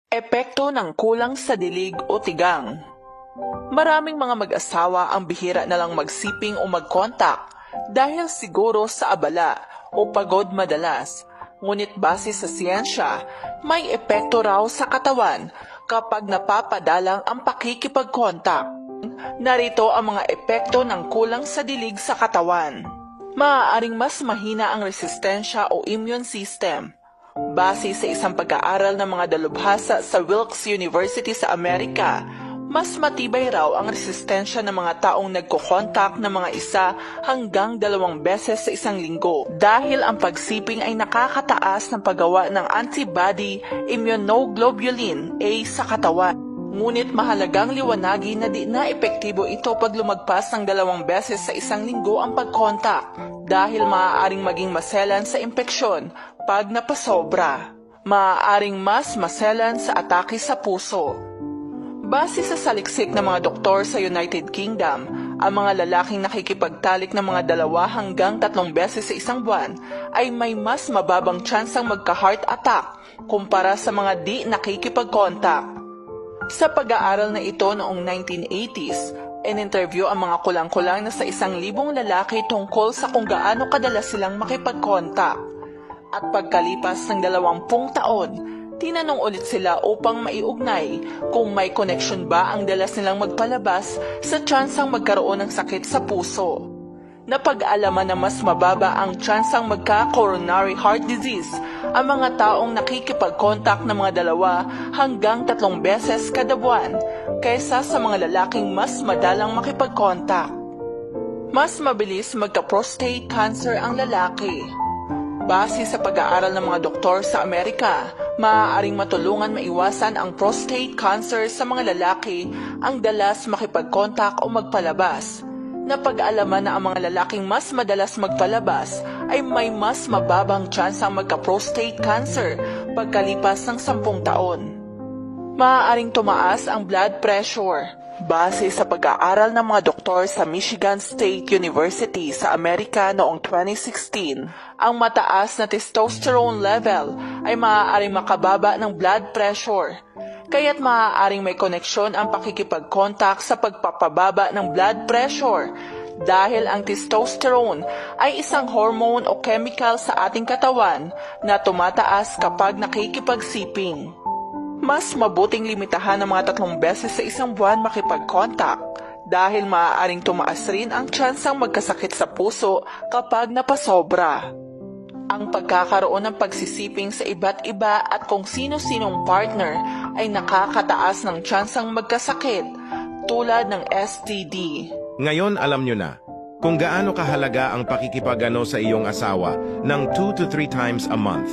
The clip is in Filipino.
Epekto ng kulang sa dilig o tigang. Maraming mga mag-asawa ang bihira na lang magsiping o mag-contact dahil siguro sa abala o pagod madalas. Ngunit base sa siyensya, may epekto raw sa katawan kapag napapadalang ang pakikipag-contact. Narito ang mga epekto ng kulang sa dilig sa katawan. Maaaring mas mahina ang resistensya o immune system. Base sa isang pag-aaral ng mga dalubhasa sa Wilkes University sa Amerika, mas matibay raw ang resistensya ng mga taong nagko-contact ng mga 1 hanggang 2 beses sa isang linggo dahil ang pagsiping ay nakakataas ng paggawa ng antibody immunoglobulin A sa katawan. Ngunit mahalagang liwanagin na di na epektibo ito pag lumagpas ng 2 beses sa isang linggo ang pag-contact dahil maaaring maging maselan sa impeksyon pag napasobra. Maaaring mas maselan sa atake sa puso. Base sa saliksik ng mga doktor sa United Kingdom, ang mga lalaking nakikipagtalik ng mga 2 hanggang 3 beses sa isang buwan ay may mas mababang tsansang magka-heart attack kumpara sa mga di nakikipag-contact. Sa pag-aaral na ito noong 1980s, in-interview ang mga kulang-kulang na sa 1,000 lalaki tungkol sa kung gaano kadalas silang makipag-contact. At pagkalipas ng 20 taon, tinanong ulit sila upang maiugnay kung may connection ba ang dalas nilang magpalabas sa tsansang magkaroon ng sakit sa puso. Napag-alaman na mas mababa ang tsansang magka-coronary heart disease ang mga taong nakikipag-contact ng mga 2 hanggang 3 beses kada buwan kaysa sa mga lalaking mas madalang makipag-contact. Mas mabilis magka-prostate cancer ang lalaki. Base sa pag-aaral ng mga doktor sa Amerika, maaaring matulungan maiwasan ang prostate cancer sa mga lalaki ang dalas makipag-contact o magpalabas. Napag-alaman na ang mga lalaking mas madalas magpalabas ay may mas mababang tsansang magka-prostate cancer pagkalipas ng 10 taon. Maaaring tumaas ang blood pressure. Base sa pag-aaral ng mga doktor sa Michigan State University sa Amerika noong 2016, ang mataas na testosterone level ay maaaring makababa ng blood pressure. Kaya't maaaring may koneksyon ang pakikipag-contact sa pagpapababa ng blood pressure dahil ang testosterone ay isang hormone o chemical sa ating katawan na tumataas kapag nakikipagsiping. Mas mabuting limitahan ng mga 3 beses sa isang buwan makipag-contact dahil maaaring tumaas rin ang tsansang magkasakit sa puso kapag napasobra. Ang pagkakaroon ng pagsisiping sa iba't iba at kung sino-sinong partner ay nakakataas ng tsansang magkasakit tulad ng STD. Ngayon alam nyo na kung gaano kahalaga ang pakikipagano sa iyong asawa ng 2 to 3 times a month.